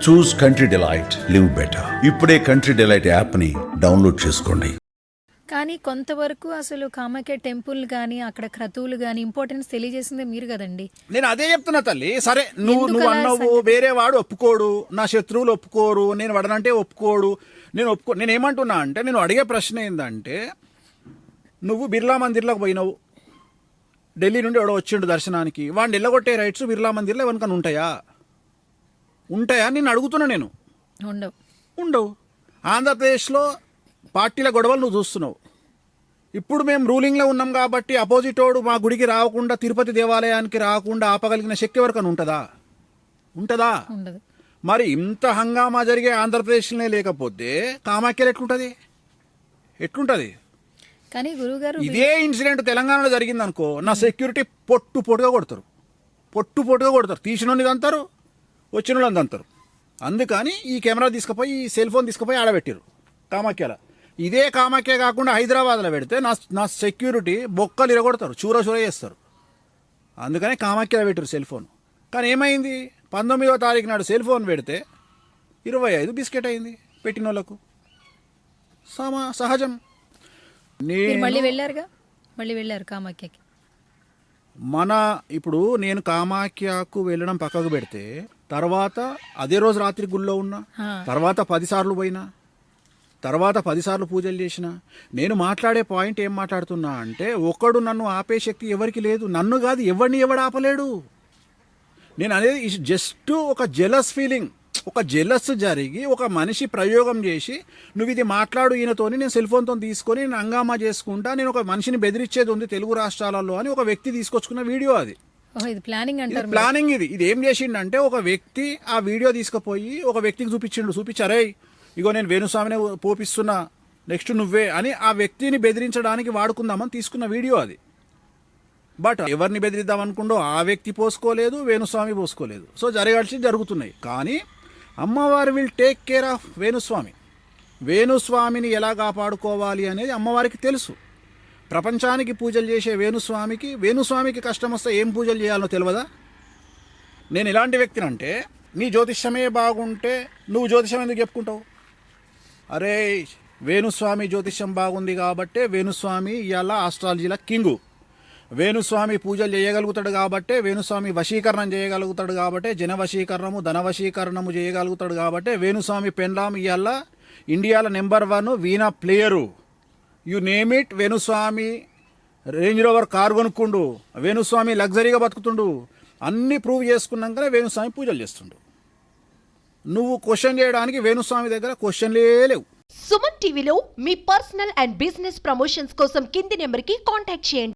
చూస్ country delight, live better. ఇప్పుడే country delight యాప్ని download చేసుకోండి. కానీ కొంతవరకు అసలు కామాఖ్య టెంపుల్ కానీ అక్కడ క్రతువులు కానీ ఇంపార్టెన్స్ తెలియజేసిందే మీరు కదండి. నేను అదే చెప్తున్నా తల్లి. సరే నువ్వు అన్నావు వేరే వాడు ఒప్పుకోడు, నా శత్రువులు ఒప్పుకోరు, నేను వాడనంటే ఒప్పుకోడు, నేను ఏమంటున్నా అంటే, నేను అడిగే ప్రశ్న ఏంటంటే, నువ్వు బిర్లా మందిర్లోకి పోయినావు, ఢిల్లీ నుండి ఎవడో వచ్చిండు దర్శనానికి, వాడిని ఎల్లగొట్టే రైట్స్ బిర్లా మందిర్లో ఎవరికైనా ఉంటాయా నేను అడుగుతున్నా. నేను ఉండవు. ఆంధ్రప్రదేశ్లో పార్టీల గొడవలు నువ్వు చూస్తున్నావు. ఇప్పుడు మేము రూలింగ్లో ఉన్నాం కాబట్టి అపోజిట్ వాడు మా గుడికి రాకుండా, తిరుపతి దేవాలయానికి రాకుండా ఆపగలిగిన శక్తి ఎవరికైనా ఉంటుందా? మరి ఇంత హంగామా జరిగే ఆంధ్రప్రదేశ్లోనే లేకపోతే కామాఖ్యలు ఎట్లుంటది? కానీ గురుగారు, ఇదే ఇన్సిడెంట్ తెలంగాణలో జరిగింది అనుకో, నా సెక్యూరిటీ పొట్టుగా కొడతారు. తీసినోని అంటారు, వచ్చిన వాళ్ళని అంటారు. అందుకని ఈ కెమెరా తీసుకుపోయి, ఈ సెల్ ఫోన్ తీసుకుపోయి ఆడబెట్టారు కామాఖ్యలో. ఇదే కామాఖ్య కాకుండా హైదరాబాద్లో పెడితే నా సెక్యూరిటీ బొక్కలు ఇరగొడతారు, చూర చేస్తారు. అందుకని కామాఖ్యలో పెట్టారు సెల్ ఫోన్. కానీ ఏమైంది, 19వ తారీఖు నాడు సెల్ ఫోన్ పెడితే 25 బిస్కెట్ అయింది పెట్టిన వాళ్ళకు. సహజం. మళ్ళీ వెళ్ళారు కామాఖ్యకి. ఇప్పుడు నేను కామాఖ్యకు వెళ్ళడం పక్కకు పెడితే, తర్వాత అదే రోజు రాత్రి గుళ్ళో ఉన్నా, తర్వాత 10 సార్లు పోయినా, తర్వాత 10 సార్లు పూజలు చేసిన. నేను మాట్లాడే పాయింట్ ఏం మాట్లాడుతున్నా అంటే, ఒకడు నన్ను ఆపే శక్తి ఎవరికి లేదు. నన్ను కాదు, ఎవడు ఆపలేడు. నేను అనేది జస్ట్ ఒక జెలస్ ఫీలింగ్, ఒక జెలస్ జరిగి ఒక మనిషి ప్రయోగం చేసి, నువ్వు ఇది మాట్లాడు ఈయనతోని, నేను సెల్ ఫోన్తో తీసుకొని నేను హంగామా చేసుకుంటా, నేను ఒక మనిషిని బెదిరించేది ఉంది తెలుగు రాష్ట్రాలలో అని ఒక వ్యక్తి తీసుకొచ్చుకున్న వీడియో అది. ప్లానింగ్ ఇది ఏం చేసిండంటే, ఒక వ్యక్తి ఆ వీడియో తీసుకుపోయి ఒక వ్యక్తికి చూపించారే, ఇగో నేను వేణుస్వామిని పోపిస్తున్నా, నెక్స్ట్ నువ్వే అని ఆ వ్యక్తిని బెదిరించడానికి వాడుకుందామని తీసుకున్న వీడియో అది. బట్ ఎవరిని బెదిరిద్దాం అనుకుంటో ఆ వ్యక్తి పోసుకోలేదు, వేణుస్వామి పోసుకోలేదు. సో జరుగుతున్నాయి. కానీ అమ్మవారు విల్ టేక్ కేర్ ఆఫ్ వేణుస్వామిని ఎలా కాపాడుకోవాలి అనేది అమ్మవారికి తెలుసు. ప్రపంచానికి పూజలు చేసే వేణుస్వామికి కష్టం వస్తే ఏం పూజలు చేయాలో తెలియదా? నేను ఎలాంటి వ్యక్తిని అంటే, నీ జ్యోతిష్యమే బాగుంటే నువ్వు జ్యోతిష్యం ఎందుకు చెప్పుకుంటావు? అరే, వేణుస్వామి జ్యోతిష్యం బాగుంది కాబట్టే వేణుస్వామి ఇవాళ ఆస్ట్రాలజీల కింగు. వేణుస్వామి పూజలు చేయగలుగుతాడు కాబట్టే, వేణుస్వామి వశీకరణం చేయగలుగుతాడు కాబట్టే, జన వశీకరణము ధన వశీకరణము చేయగలుగుతాడు కాబట్టే వేణుస్వామి పెండ్లాం ఇవాళ ఇండియాలో number 1 veena player. You name it. Venuswamy Range Rover car కొనుక్కుండు, వేణుస్వామి లగ్జరీగా బతుకుతుండు. అన్నీ ప్రూవ్ చేసుకున్నాకనే వేణుస్వామి పూజలు చేస్తుండు. నువ్వు క్వశ్చన్ చేయడానికి వేణుస్వామి దగ్గర క్వశ్చన్లే లేవు. సుమన్ టీవీలో మీ పర్సనల్ అండ్ బిజినెస్ ప్రమోషన్స్ కోసం కింది నెంబర్కి కాంటాక్ట్ చేయండి.